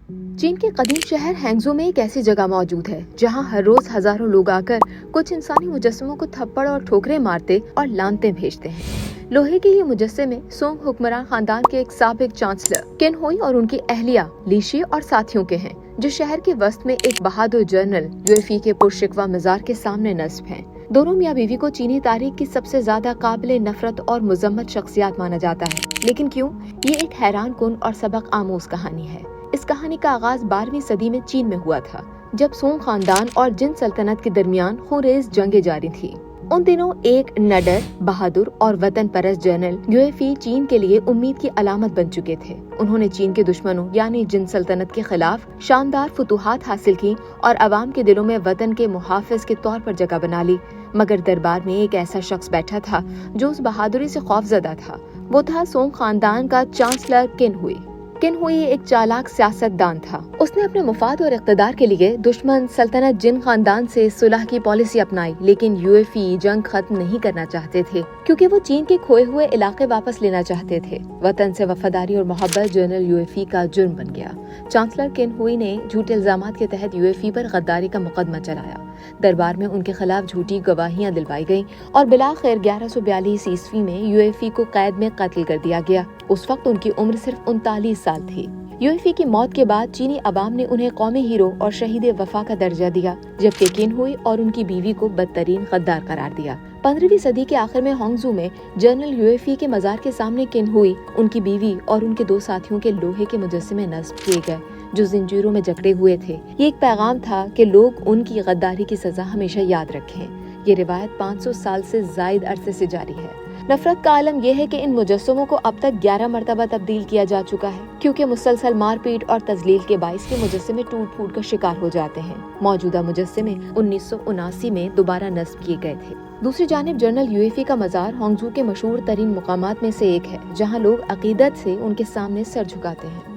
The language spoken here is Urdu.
چین کے قدیم شہر ہینگزو میں ایک ایسی جگہ موجود ہے جہاں ہر روز ہزاروں لوگ آ کر کچھ انسانی مجسموں کو تھپڑ اور ٹھوکریں مارتے اور لانتیں بھیجتے ہیں۔ لوہے کے یہ مجسمے سونگ حکمران خاندان کے ایک سابق چانسلر کین ہوئی اور ان کی اہلیہ لیشی اور ساتھیوں کے ہیں، جو شہر کے وسط میں ایک بہادر جنرل یوئے کے پرشکوہ مزار کے سامنے نصب ہیں۔ دونوں میاں بیوی کو چینی تاریخ کی سب سے زیادہ قابل نفرت اور مذمت شخصیات مانا جاتا ہے، لیکن کیوں؟ یہ ایک حیران کن اور سبق آموز کہانی ہے۔ اس کہانی کا آغاز 12ویں صدی میں چین میں ہوا تھا، جب سونگ خاندان اور جن سلطنت کے درمیان خونریز جنگیں جاری تھی۔ ان دنوں ایک نڈر، بہادر اور وطن پرست جنرل یوئے چین کے لیے امید کی علامت بن چکے تھے۔ انہوں نے چین کے دشمنوں یعنی جن سلطنت کے خلاف شاندار فتوحات حاصل کی اور عوام کے دلوں میں وطن کے محافظ کے طور پر جگہ بنا لی۔ مگر دربار میں ایک ایسا شخص بیٹھا تھا جو اس بہادری سے خوفزدہ تھا۔ وہ تھا سونگ خاندان کا چانسلر کین ہوئی۔ کین ہوئی ایک چالاک سیاست دان تھا۔ اس نے اپنے مفاد اور اقتدار کے لیے دشمن سلطنت جن خاندان سے صلح کی پالیسی اپنائی، لیکن یوئے جنگ ختم نہیں کرنا چاہتے تھے کیونکہ وہ چین کے کھوئے ہوئے علاقے واپس لینا چاہتے تھے۔ وطن سے وفاداری اور محبت جنرل یوئے کا جرم بن گیا۔ چانسلر کین ہوئی نے جھوٹے الزامات کے تحت یوئے پر غداری کا مقدمہ چلایا۔ دربار میں ان کے خلاف جھوٹی گواہیاں دلوائی گئیں اور بلاخر 1142 عیسوی میں یوئے کو قید میں قتل کر دیا گیا۔ اس وقت ان کی عمر صرف 39 سال تھی۔ یوئے کی موت کے بعد چینی عوام نے انہیں قومی ہیرو اور شہید وفا کا درجہ دیا، جبکہ کین ہوئی اور ان کی بیوی کو بدترین غدار قرار دیا۔ 15ویں صدی کے آخر میں ہانگزو میں جنرل یوئے کے مزار کے سامنے کین ہوئی، ان کی بیوی اور ان کے 2 ساتھیوں کے لوہے کے مجسمے نصب کیے گئے جو زنجیروں میں جکڑے ہوئے تھے۔ یہ ایک پیغام تھا کہ لوگ ان کی غداری کی سزا ہمیشہ یاد رکھیں۔ یہ روایت 500 سال سے زائد عرصے سے جاری ہے۔ نفرت کا عالم یہ ہے کہ ان مجسموں کو اب تک 11 مرتبہ تبدیل کیا جا چکا ہے، کیونکہ مسلسل مار پیٹ اور تذلیل کے باعث کے مجسمے ٹوٹ پھوٹ کا شکار ہو جاتے ہیں۔ موجودہ مجسمے 1979 میں دوبارہ نصب کیے گئے تھے۔ دوسری جانب جنرل یوئے کا مزار ہانگزو کے مشہور ترین مقامات میں سے ایک ہے، جہاں لوگ عقیدت سے ان کے سامنے سر جھکاتے ہیں۔